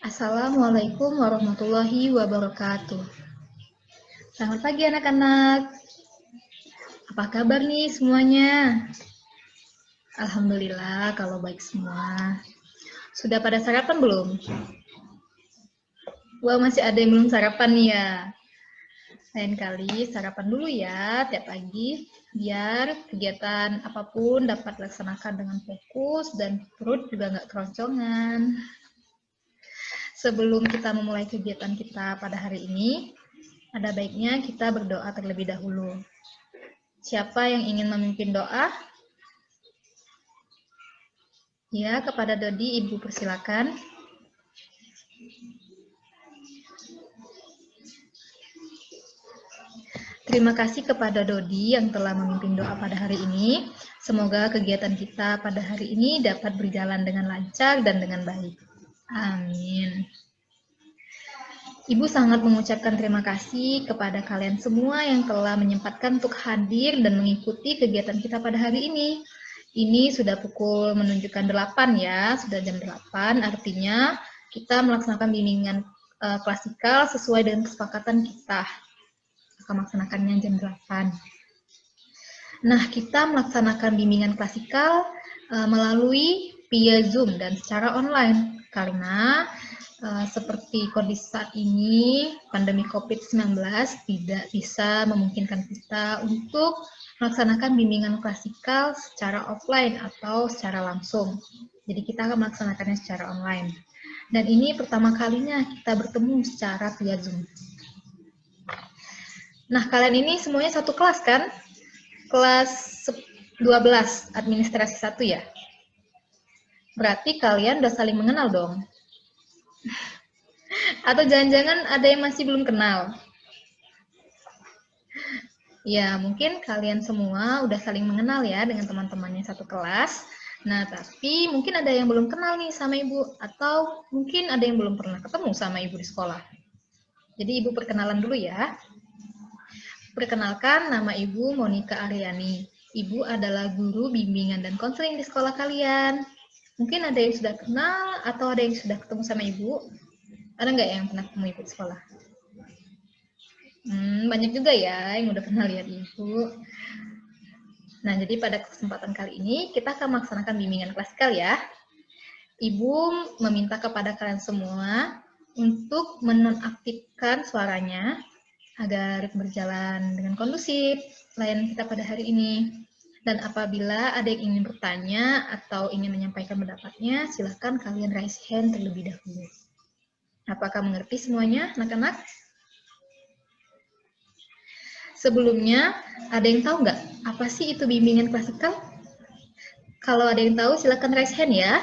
Assalamualaikum warahmatullahi wabarakatuh. Selamat pagi anak-anak. Apa kabar nih semuanya? Alhamdulillah kalau baik semua. Sudah pada sarapan belum? Wah, masih ada yang belum sarapan nih ya. Lain kali sarapan dulu ya tiap pagi, biar kegiatan apapun dapat dilaksanakan dengan fokus dan perut juga nggak keroncongan. Sebelum kita memulai kegiatan kita pada hari ini, ada baiknya kita berdoa terlebih dahulu. Siapa yang ingin memimpin doa? Ya, kepada Dodi, Ibu persilakan. Terima kasih kepada Dodi yang telah memimpin doa pada hari ini. Semoga kegiatan kita pada hari ini dapat berjalan dengan lancar dan dengan baik. Amin. Ibu sangat mengucapkan terima kasih kepada kalian semua yang telah menyempatkan untuk hadir dan mengikuti kegiatan kita pada hari ini. Ini sudah pukul menunjukkan 8 ya, sudah jam 8, artinya kita melaksanakan bimbingan klasikal sesuai dengan kesepakatan kita. Akan melaksanakannya jam 8. Nah, kita melaksanakan bimbingan klasikal melalui via Zoom dan secara online karena seperti kondisi saat ini, pandemi COVID-19 tidak bisa memungkinkan kita untuk melaksanakan bimbingan klasikal secara offline atau secara langsung. Jadi kita akan melaksanakannya secara online. Dan ini pertama kalinya kita bertemu secara via Zoom. Nah, kalian ini semuanya satu kelas kan? Kelas 12, administrasi 1 ya? Berarti kalian udah saling mengenal dong? Atau jangan-jangan ada yang masih belum kenal? Ya, mungkin kalian semua udah saling mengenal ya dengan teman-temannya satu kelas. Nah, tapi mungkin ada yang belum kenal nih sama Ibu, atau mungkin ada yang belum pernah ketemu sama Ibu di sekolah. Jadi Ibu perkenalan dulu ya. Perkenalkan, nama Ibu Monica Aryani. Ibu adalah guru bimbingan dan konseling di sekolah kalian. Mungkin ada yang sudah kenal atau ada yang sudah ketemu sama Ibu. Ada nggak yang pernah ketemu Ibu di sekolah? Banyak juga ya yang udah pernah lihat Ibu. Nah, jadi pada kesempatan kali ini kita akan melaksanakan bimbingan klasikal ya. Ibu meminta kepada kalian semua untuk menonaktifkan suaranya agar berjalan dengan kondusif layanan kita pada hari ini. Dan apabila ada yang ingin bertanya atau ingin menyampaikan pendapatnya, silakan kalian raise hand terlebih dahulu. Apakah mengerti semuanya, anak-anak? Sebelumnya, ada yang tahu nggak apa sih itu bimbingan klasikal? Kalau ada yang tahu, silakan raise hand ya.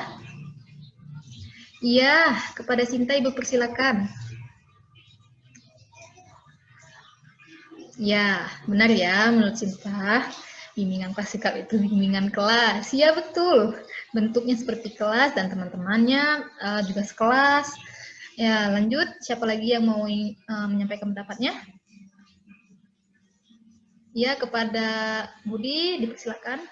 Iya, kepada Sinta Ibu persilakan. Ya, benar ya menurut Sinta. Bimbingan klasikal itu bimbingan kelas. Ya, betul. Bentuknya seperti kelas dan teman-temannya juga sekelas. Ya, lanjut. Siapa lagi yang mau menyampaikan pendapatnya? Ya, kepada Budi, dipersilakan.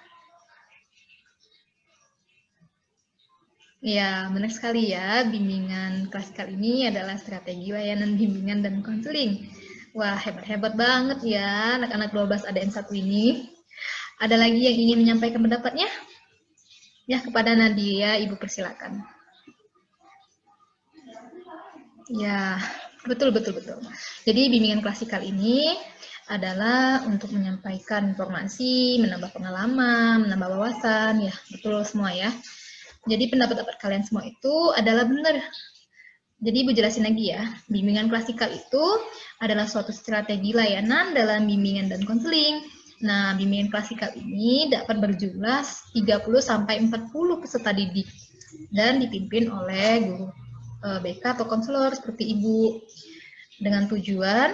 Ya, benar sekali ya. Bimbingan klasikal ini adalah strategi layanan bimbingan dan konseling. Wah, hebat-hebat banget ya anak-anak 12 ADN 1 ini. Ada lagi yang ingin menyampaikan pendapatnya? Ya, kepada Nadia, Ibu persilakan. Ya, betul. Jadi bimbingan klasikal ini adalah untuk menyampaikan informasi, menambah pengalaman, menambah wawasan, ya betul semua ya. Jadi pendapat-pendapat kalian semua itu adalah benar. Jadi Ibu jelasin lagi ya, bimbingan klasikal itu adalah suatu strategi layanan dalam bimbingan dan konseling. Nah, bimbingan klasikal ini dapat berjumlah 30-40 peserta didik dan dipimpin oleh guru BK atau konselor seperti Ibu dengan tujuan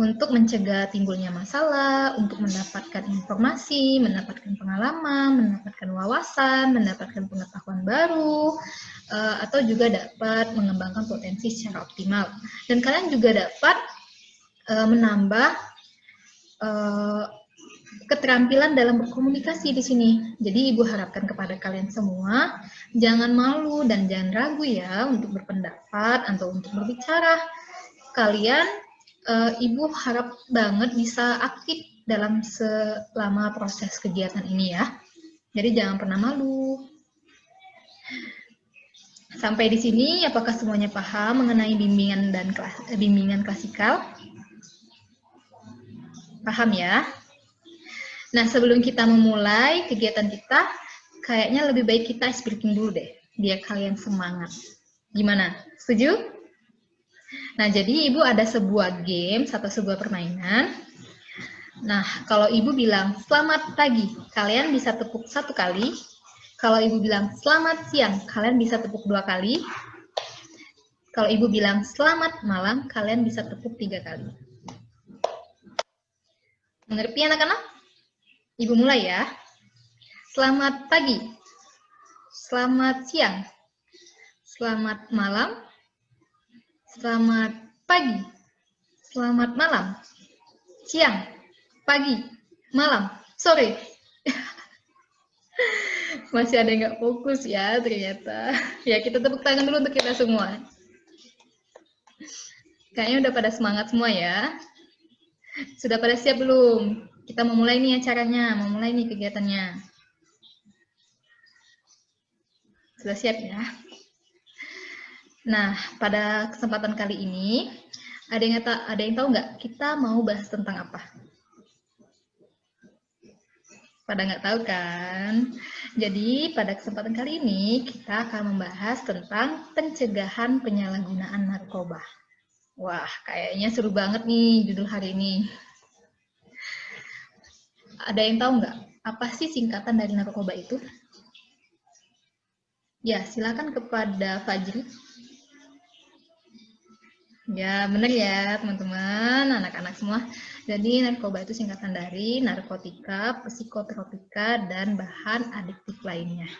untuk mencegah timbulnya masalah, untuk mendapatkan informasi, mendapatkan pengalaman, mendapatkan wawasan, mendapatkan pengetahuan baru, atau juga dapat mengembangkan potensi secara optimal. Dan kalian juga dapat menambah keterampilan dalam berkomunikasi di sini. Jadi Ibu harapkan kepada kalian semua, jangan malu dan jangan ragu ya untuk berpendapat atau untuk berbicara. Kalian, Ibu harap banget bisa aktif dalam selama proses kegiatan ini ya. Jadi jangan pernah malu. Sampai di sini, apakah semuanya paham mengenai bimbingan klasikal? Paham ya? Nah, sebelum kita memulai kegiatan kita, kayaknya lebih baik kita ice breaking dulu deh, biar kalian semangat. Gimana? Setuju? Nah, jadi Ibu ada sebuah game atau sebuah permainan. Nah, kalau Ibu bilang selamat pagi, kalian bisa tepuk 1 kali. Kalau Ibu bilang selamat siang, kalian bisa tepuk 2 kali. Kalau Ibu bilang selamat malam, kalian bisa tepuk 3 kali. Mengerti anak-anak? Ibu mulai ya. Selamat pagi. Selamat siang. Selamat malam. Selamat pagi. Selamat malam. Siang. Pagi. Malam. Sore. Masih ada yang nggak fokus ya ternyata. Ya, kita tepuk tangan dulu untuk kita semua. Kayaknya udah pada semangat semua ya. Sudah pada siap belum? Kita mau mulai nih acaranya, mau mulai nih kegiatannya. Sudah siap ya? Nah, pada kesempatan kali ini, ada yang tahu nggak kita mau bahas tentang apa? Pada nggak tahu kan? Jadi, pada kesempatan kali ini, kita akan membahas tentang pencegahan penyalahgunaan narkoba. Wah, kayaknya seru banget nih judul hari ini. Ada yang tahu nggak? Apa sih singkatan dari narkoba itu? Ya, silakan kepada Fajri. Ya, benar ya, teman-teman, anak-anak semua. Jadi, narkoba itu singkatan dari narkotika, psikotropika, dan bahan adiktif lainnya.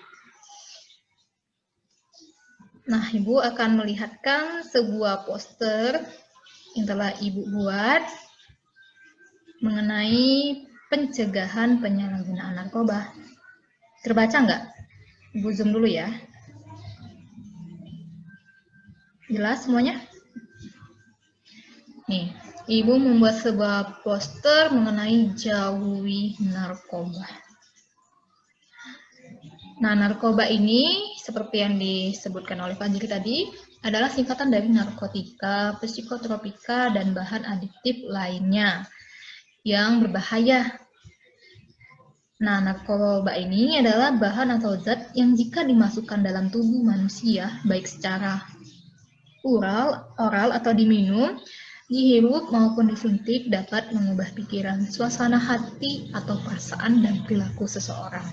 Nah, Ibu akan melihatkan sebuah poster yang telah Ibu buat mengenai pencegahan penyalahgunaan narkoba. Terbaca nggak? Ibu zoom dulu ya. Jelas semuanya? Nih, Ibu membuat sebuah poster mengenai jauhi narkoba. Nah, narkoba ini, seperti yang disebutkan oleh Fajri tadi, adalah singkatan dari narkotika, psikotropika, dan bahan adiktif lainnya yang berbahaya. Nah, narkoba ini adalah bahan atau zat yang jika dimasukkan dalam tubuh manusia, baik secara oral atau diminum, dihirup maupun disuntik dapat mengubah pikiran, suasana hati, atau perasaan dan perilaku seseorang.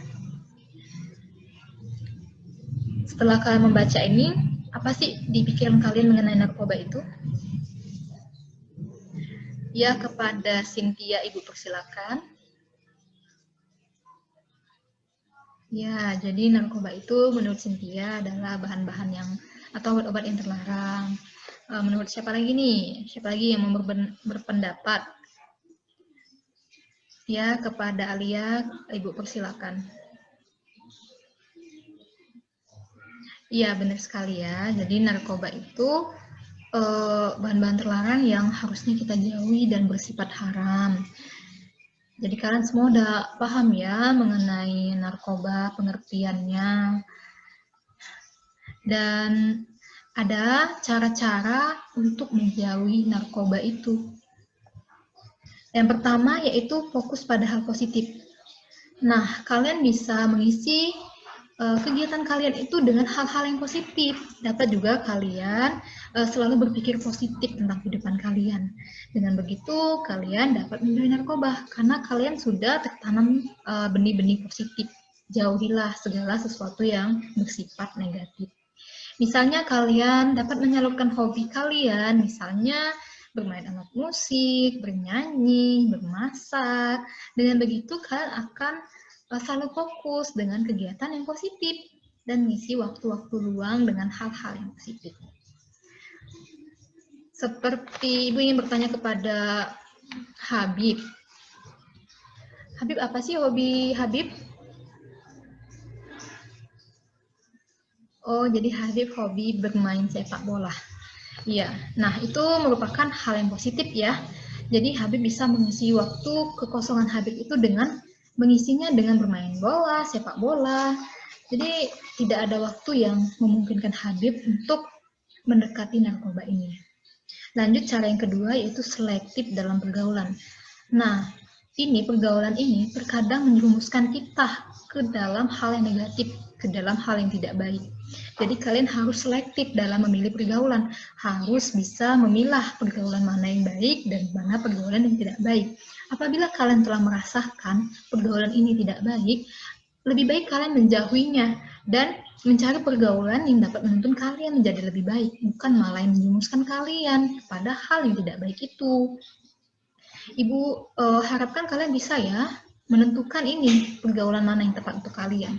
Setelah kalian membaca ini, apa sih di pikiran kalian mengenai narkoba itu? Ya, kepada Cynthia, Ibu persilakan. Ya, jadi narkoba itu menurut Cynthia adalah bahan-bahan yang atau obat-obat yang terlarang. Menurut siapa lagi nih? Siapa lagi yang mau berpendapat? Ya, kepada Alia, Ibu persilakan. Iya, benar sekali ya. Jadi narkoba itu bahan-bahan terlarang yang harusnya kita jauhi dan bersifat haram. Jadi kalian semua udah paham ya mengenai narkoba, pengertiannya. Dan ada cara-cara untuk menjauhi narkoba itu. Yang pertama yaitu fokus pada hal positif. Nah, kalian bisa mengisi kegiatan kalian itu dengan hal-hal yang positif. Dapat juga kalian selalu berpikir positif tentang kehidupan kalian. Dengan begitu, kalian dapat menjauhi narkoba karena kalian sudah tertanam benih-benih positif. Jauhilah segala sesuatu yang bersifat negatif. Misalnya kalian dapat menyalurkan hobi kalian, misalnya bermain alat musik, bernyanyi, bermasak. Dengan begitu kalian akan selalu fokus dengan kegiatan yang positif dan mengisi waktu-waktu luang dengan hal-hal yang positif. Seperti Ibu ingin bertanya kepada Habib, Habib, apa sih hobi Habib? Oh, jadi Habib hobi bermain sepak bola. Iya, nah itu merupakan hal yang positif ya. Jadi Habib bisa mengisi waktu kekosongan Habib itu dengan mengisinya dengan bermain bola, sepak bola. Jadi tidak ada waktu yang memungkinkan Habib untuk mendekati narkoba ini. Lanjut cara yang kedua yaitu selektif dalam pergaulan. Nah, ini pergaulan ini terkadang menjerumuskan kita ke dalam hal yang negatif, ke dalam hal yang tidak baik. Jadi kalian harus selektif dalam memilih pergaulan, harus bisa memilah pergaulan mana yang baik dan mana pergaulan yang tidak baik. Apabila kalian telah merasakan pergaulan ini tidak baik, lebih baik kalian menjauhinya dan mencari pergaulan yang dapat menuntun kalian menjadi lebih baik, bukan malah yang menjerumuskan kalian pada hal yang tidak baik itu. Ibu harapkan kalian bisa ya menentukan ini pergaulan mana yang tepat untuk kalian,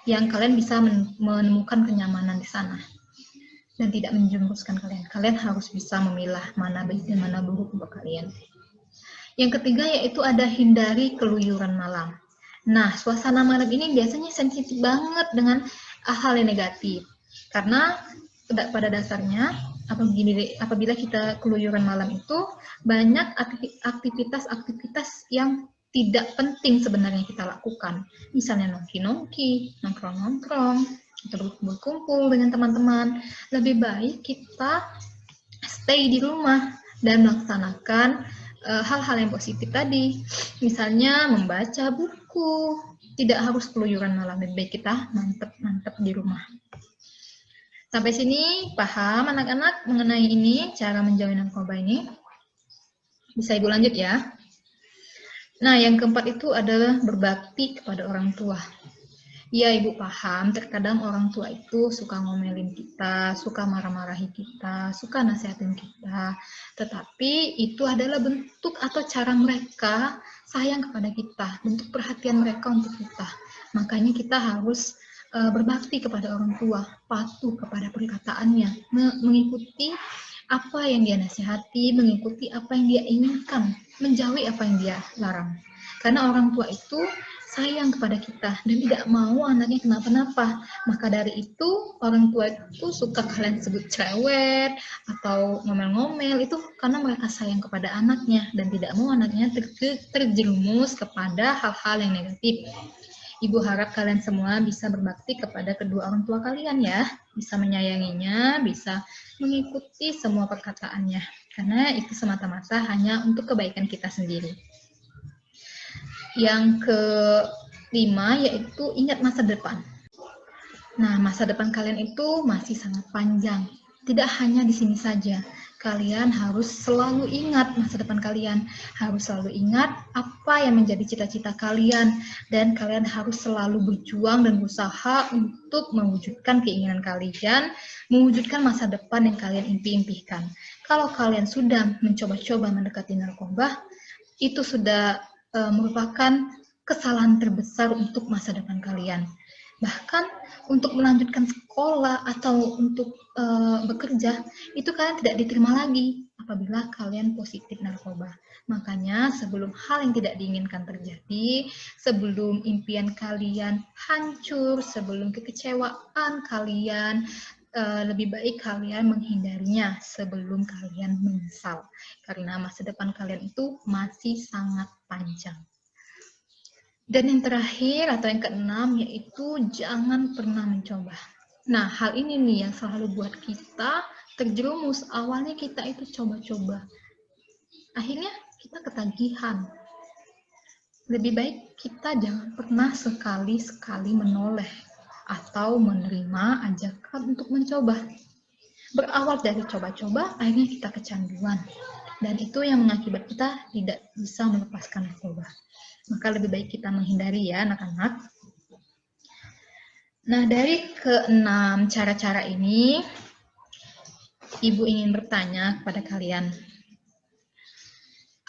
yang kalian bisa menemukan kenyamanan di sana dan tidak menjerumuskan kalian. Kalian harus bisa memilah mana baik dan mana buruk untuk kalian. Yang ketiga yaitu ada hindari keluyuran malam. Nah, suasana malam ini biasanya sensitif banget dengan hal yang negatif. Karena pada dasarnya apabila kita keluyuran malam itu banyak aktivitas-aktivitas yang tidak penting sebenarnya kita lakukan. Misalnya nongki-nongki, nongkrong-nongkrong, atau berkumpul dengan teman-teman. Lebih baik kita stay di rumah dan melaksanakan hal-hal yang positif tadi, misalnya membaca buku, tidak harus keluyuran malam, lebih baik kita mantep di rumah. Sampai sini paham anak-anak mengenai ini, cara menjauhi narkoba ini? Bisa Ibu lanjut ya. Nah, yang keempat itu adalah berbakti kepada orang tua. Ya, Ibu paham, terkadang orang tua itu suka ngomelin kita, suka marah-marahi kita, suka nasihatin kita. Tetapi itu adalah bentuk atau cara mereka sayang kepada kita, bentuk perhatian mereka untuk kita. Makanya kita harus berbakti kepada orang tua, patuh kepada perkataannya, mengikuti apa yang dia nasihati, mengikuti apa yang dia inginkan, menjauhi apa yang dia larang. Karena orang tua itu sayang kepada kita dan tidak mau anaknya kenapa-napa. Maka dari itu orang tua itu suka kalian sebut cerewet atau ngomel-ngomel itu karena mereka sayang kepada anaknya dan tidak mau anaknya terjerumus kepada hal-hal yang negatif. Ibu harap kalian semua bisa berbakti kepada kedua orang tua kalian ya, bisa menyayanginya, bisa mengikuti semua perkataannya, karena itu semata-mata hanya untuk kebaikan kita sendiri. Yang kelima yaitu ingat masa depan. Nah, masa depan kalian itu masih sangat panjang. Tidak hanya di sini saja. Kalian harus selalu ingat masa depan kalian. Harus selalu ingat apa yang menjadi cita-cita kalian. Dan kalian harus selalu berjuang dan berusaha untuk mewujudkan keinginan kalian, mewujudkan masa depan yang kalian impi-impikan. Kalau kalian sudah mencoba-coba mendekati narkoba, itu sudah merupakan kesalahan terbesar untuk masa depan kalian. Bahkan untuk melanjutkan sekolah atau untuk bekerja, itu kalian tidak diterima lagi apabila kalian positif narkoba. Makanya sebelum hal yang tidak diinginkan terjadi, sebelum impian kalian hancur, sebelum kekecewaan kalian, lebih baik kalian menghindarinya sebelum kalian menyesal. Karena masa depan kalian itu masih sangat panjang. Dan yang terakhir atau yang keenam yaitu jangan pernah mencoba. Nah, hal ini nih yang selalu buat kita terjerumus. Awalnya kita itu coba-coba. Akhirnya kita ketagihan. Lebih baik kita jangan pernah sekali-sekali menoleh atau menerima ajakan untuk mencoba. Berawal dari coba-coba, akhirnya kita kecanduan. Dan itu yang mengakibat kita tidak bisa melepaskan narkoba. Maka lebih baik kita menghindari ya anak-anak. Nah, dari keenam cara-cara ini, Ibu ingin bertanya kepada kalian.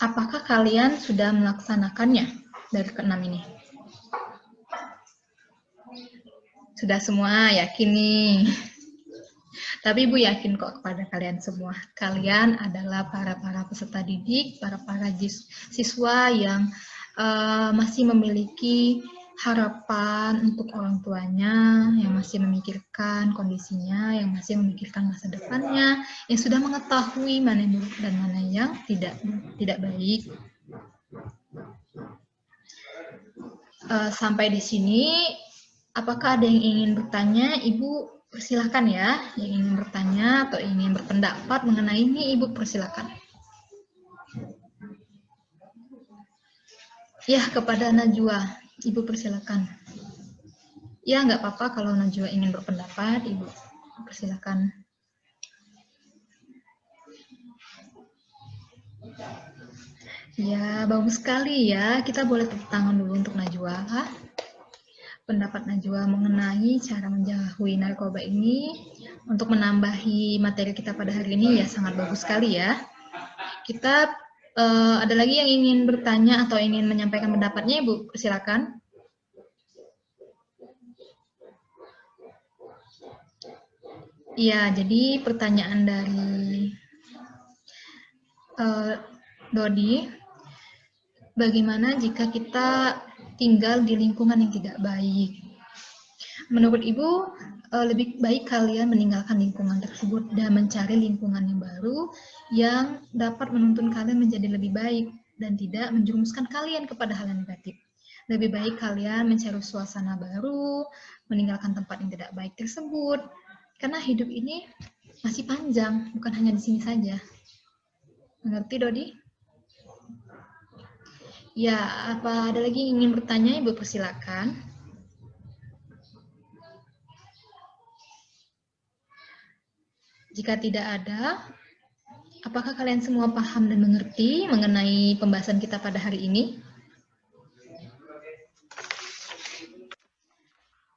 Apakah kalian sudah melaksanakannya dari keenam ini? Sudah semua, yakin nih. Tapi Ibu yakin kok kepada kalian semua. Kalian adalah para peserta didik, para siswa yang masih memiliki harapan untuk orang tuanya, yang masih memikirkan kondisinya, yang masih memikirkan masa depannya, yang sudah mengetahui mana yang buruk dan mana yang tidak baik. Sampai di sini, apakah ada yang ingin bertanya? Ibu persilahkan ya, yang ingin bertanya atau ingin berpendapat mengenai ini, Ibu persilahkan. Ya, kepada Najwa, Ibu persilahkan. Ya, nggak apa-apa kalau Najwa ingin berpendapat, Ibu persilahkan. Ya, bagus sekali ya. Kita boleh tepuk tangan dulu untuk Najwa. Pendapat Najwa mengenai cara menjauhi narkoba ini untuk menambahi materi kita pada hari ini ya sangat bagus sekali ya. Kita ada lagi yang ingin bertanya atau ingin menyampaikan pendapatnya, Ibu? Silakan. Iya, jadi pertanyaan dari Dodi, bagaimana jika kita tinggal di lingkungan yang tidak baik? Menurut Ibu, lebih baik kalian meninggalkan lingkungan tersebut dan mencari lingkungan yang baru yang dapat menuntun kalian menjadi lebih baik dan tidak menjerumuskan kalian kepada hal yang negatif. Lebih baik kalian mencari suasana baru, meninggalkan tempat yang tidak baik tersebut, karena hidup ini masih panjang, bukan hanya di sini saja. Mengerti, Dodi? Ya, apa ada lagi yang ingin bertanya? Ibu persilakan. Jika tidak ada, apakah kalian semua paham dan mengerti mengenai pembahasan kita pada hari ini?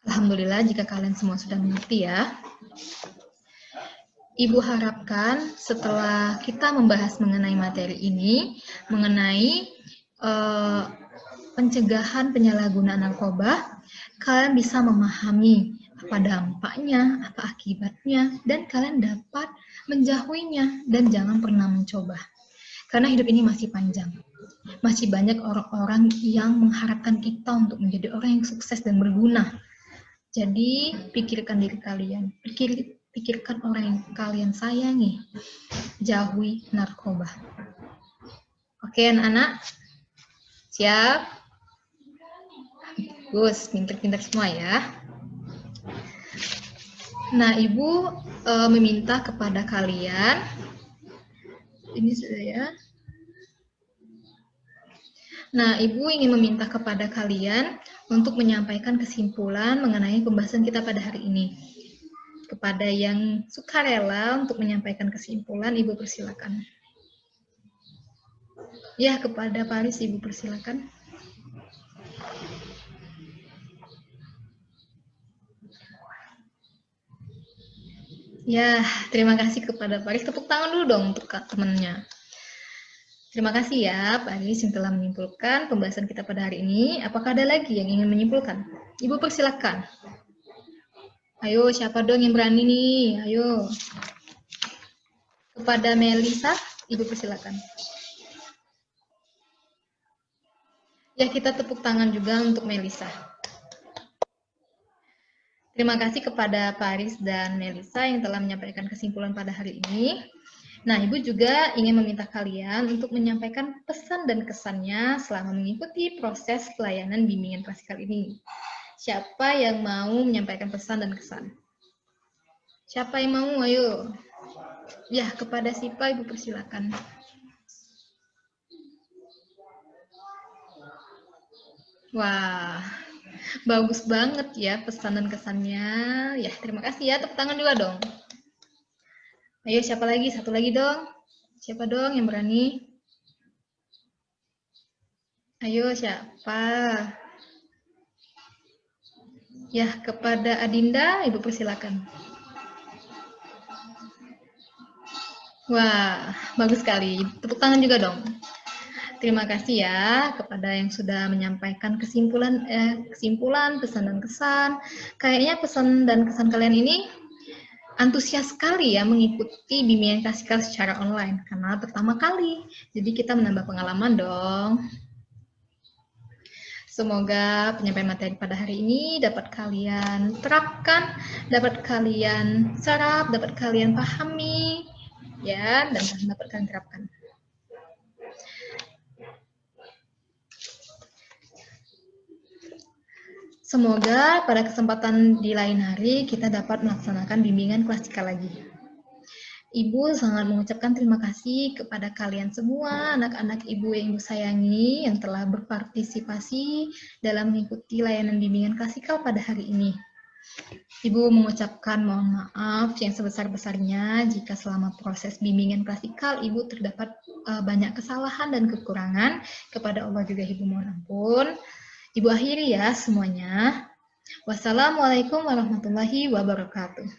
Alhamdulillah jika kalian semua sudah mengerti ya. Ibu harapkan setelah kita membahas mengenai materi ini, mengenai pencegahan penyalahgunaan narkoba, kalian bisa memahami apa dampaknya, apa akibatnya, dan kalian dapat menjauhinya dan jangan pernah mencoba. Karena hidup ini masih panjang. Masih banyak orang-orang yang mengharapkan kita untuk menjadi orang yang sukses dan berguna. Jadi, pikirkan diri kalian. Pikirkan orang yang kalian sayangi. Jauhi narkoba. Oke, anak-anak? Siap? Bagus, pintar-pintar semua ya. Nah, Ibu meminta kepada kalian, ini saya. Nah, Ibu ingin meminta kepada kalian untuk menyampaikan kesimpulan mengenai pembahasan kita pada hari ini. Kepada yang sukarela untuk menyampaikan kesimpulan, Ibu persilakan. Ya, kepada Paris, Ibu persilakan. Ya, terima kasih kepada Paris. Tepuk tangan dulu dong untuk temannya. Terima kasih ya Pak Aris yang telah menyimpulkan pembahasan kita pada hari ini. Apakah ada lagi yang ingin menyimpulkan? Ibu persilakan. Ayo, siapa dong yang berani nih? Ayo. Kepada Melisa, Ibu persilakan. Ya, kita tepuk tangan juga untuk Melisa. Terima kasih kepada Paris dan Melisa yang telah menyampaikan kesimpulan pada hari ini. Nah, Ibu juga ingin meminta kalian untuk menyampaikan pesan dan kesannya selama mengikuti proses pelayanan bimbingan klasikal ini. Siapa yang mau menyampaikan pesan dan kesan? Siapa yang mau? Ayo. Ya, kepada Sipa, Ibu persilakan. Wah, bagus banget ya pesan dan kesannya. Ya, terima kasih ya. Tepuk tangan juga dong. Ayo, siapa lagi? Satu lagi dong. Siapa dong yang berani? Ayo, siapa? Ya, kepada Adinda, Ibu persilakan. Wah, bagus sekali. Tepuk tangan juga dong. Terima kasih ya kepada yang sudah menyampaikan kesimpulan, pesan dan kesan. Kayaknya pesan dan kesan kalian ini antusias sekali ya mengikuti bimbingan klasikal secara online karena pertama kali. Jadi kita menambah pengalaman dong. Semoga penyampaian materi pada hari ini dapat kalian terapkan, dapat kalian serap, dapat kalian pahami, ya, dan dapat kalian terapkan. Semoga pada kesempatan di lain hari kita dapat melaksanakan bimbingan klasikal lagi. Ibu sangat mengucapkan terima kasih kepada kalian semua, anak-anak Ibu yang Ibu sayangi, yang telah berpartisipasi dalam mengikuti layanan bimbingan klasikal pada hari ini. Ibu mengucapkan mohon maaf yang sebesar-besarnya jika selama proses bimbingan klasikal Ibu terdapat banyak kesalahan dan kekurangan. Kepada Allah juga Ibu mohon ampun. Ibu akhiri ya semuanya. Wassalamualaikum warahmatullahi wabarakatuh.